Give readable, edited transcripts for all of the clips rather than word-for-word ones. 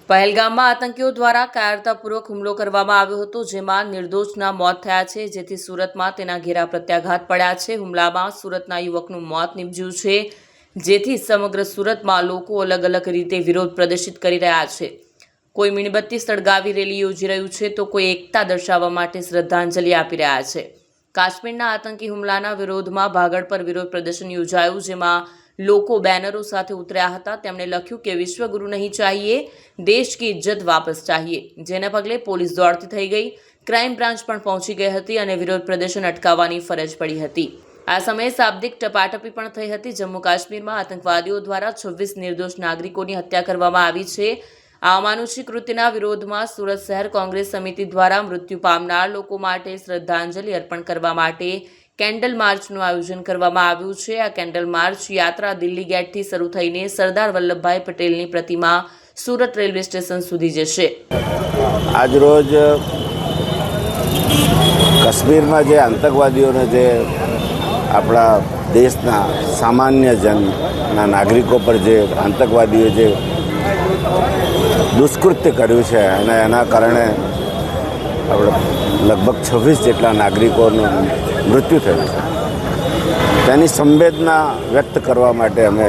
પહેલગામમાં આતંકીઓ દ્વારા કાયરતાપૂર્વક હુમલો કરવામાં આવ્યો હતો, જેમાં નિર્દોષના મોત થયા છે, જેથી સુરતમાં તેના ઘેરા પ્રત્યાઘાત પડ્યા છે। હુમલામાં સુરતના યુવકનું મોત નીપજ્યું છે, જેથી સમગ્ર સુરતમાં લોકો અલગ અલગ રીતે વિરોધ પ્રદર્શિત કરી રહ્યા છે। કોઈ મીણબત્તી સળગાવી રેલી યોજી રહ્યું છે, તો કોઈ એકતા દર્શાવવા માટે શ્રદ્ધાંજલિ આપી રહ્યા છે। કાશ્મીરના આતંકી હુમલાના વિરોધમાં ભાગળ પર વિરોધ પ્રદર્શન યોજાયું, જેમાં લોકો બેનરો સાથે ઉતર્યા હતા। તેમણે લખ્યું કે વિશ્વગુરુ નહીં ચાહીએ, દેશ કી ઇજ્જત વાપસ ચાહીએ। જેના પગલે પોલીસ દોડતી થઈ ગઈ, ક્રાઇમ બ્રાન્ચ પણ પહોંચી ગઈ હતી અને વિરોધ પ્રદર્શન અટકાવવાની ફરજ પડી હતી। આ સમયે શાબ્દિક ટપાટપી પણ થઈ હતી। જમ્મુ કાશ્મીરમાં આતંકવાદીઓ દ્વારા 26 નિર્દોષ નાગરિકોની હત્યા કરવામાં આવી છે। આ અમાનુષી કૃત્યના વિરોધમાં સુરત શહેર કોંગ્રેસ સમિતિ દ્વારા મૃત્યુ પામનાર લોકો માટે શ્રદ્ધાંજલિ અર્પણ કરવા માટે કેન્ડલ માર્ચનું આયોજન કરવામાં આવ્યું છે। આ કેન્ડલ માર્ચ યાત્રા દિલ્હી ગેટથી શરૂ થઈને સરદાર વલ્લભભાઈ પટેલની પ્રતિમા સુરત રેલવે સ્ટેશન સુધી જશે। આજરોજ કાશ્મીરમાં જે આતંકવાદીઓને જે આપણા દેશના સામાન્ય જનના નાગરિકો પર જે આતંકવાદીઓ જે દુષ્કૃત્ય કર્યું છે અને એના કારણે આપણે લગભગ 26 જેટલા નાગરિકોનું મૃત્યુ થયું છે, તેની સંવેદના વ્યક્ત કરવા માટે અમે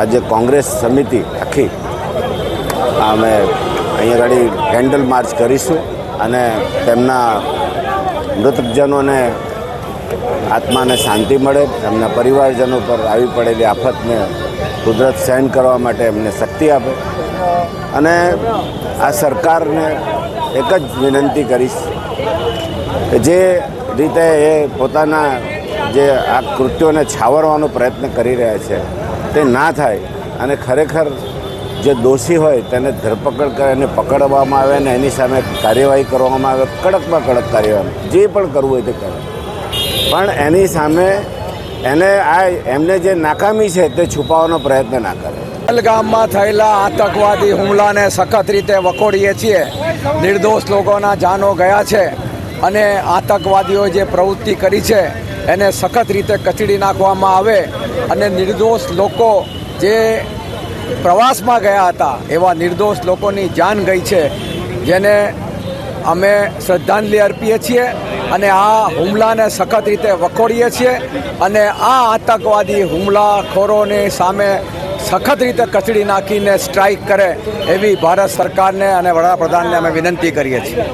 આજે કોંગ્રેસ સમિતિ આખી અમે અહીંયા આગળ કેન્ડલ માર્ચ કરીશું અને તેમના મૃતકજનોને આત્માને શાંતિ મળે, એમના પરિવારજનો પર આવી પડેલી આફતને કુદરત સહન કરવા માટે એમને શક્તિ આપે। અને આ સરકારને એક જ વિનંતી કરીશ કે જે રીતે એ પોતાના જે આ કૃત્યોને છાવરવાનો પ્રયત્ન કરી રહ્યા છે તે ના થાય અને ખરેખર જે દોષી હોય તેને ધરપકડ કરે અને પકડવામાં આવે અને એની સામે કાર્યવાહી કરવામાં આવે, કડકમાં કડક કાર્યવાહી, જે પણ કરવું હોય તે કરે, પણ એની સામે એમને જે નાકામી છે તે છુપાવવાનો પ્રયત્ન ના કરે। પહેલગામમાં થયેલા આતંકવાદી હુમલાને સખત રીતે વખોડીએ છીએ। નિર્દોષ લોકોના જાનો ગયા છે અને આતંકવાદીઓએ જે પ્રવૃત્તિ કરી છે એને સખત રીતે કચડી નાખવામાં આવે અને નિર્દોષ લોકો જે પ્રવાસમાં ગયા હતા એવા નિર્દોષ લોકોની જાન ગઈ છે, જેને અમે શ્રદ્ધાંજલિ અર્પીએ છીએ અને આ હુમલાને સખત રીતે વખોડીએ છીએ અને આ આતંકવાદી હુમલાખોરોની સામે સખત રીતે કચડી નાખીને સ્ટ્રાઇક કરે એવી ભારત સરકારને અને વડાપ્રધાનને અમે વિનંતી કરીએ છીએ।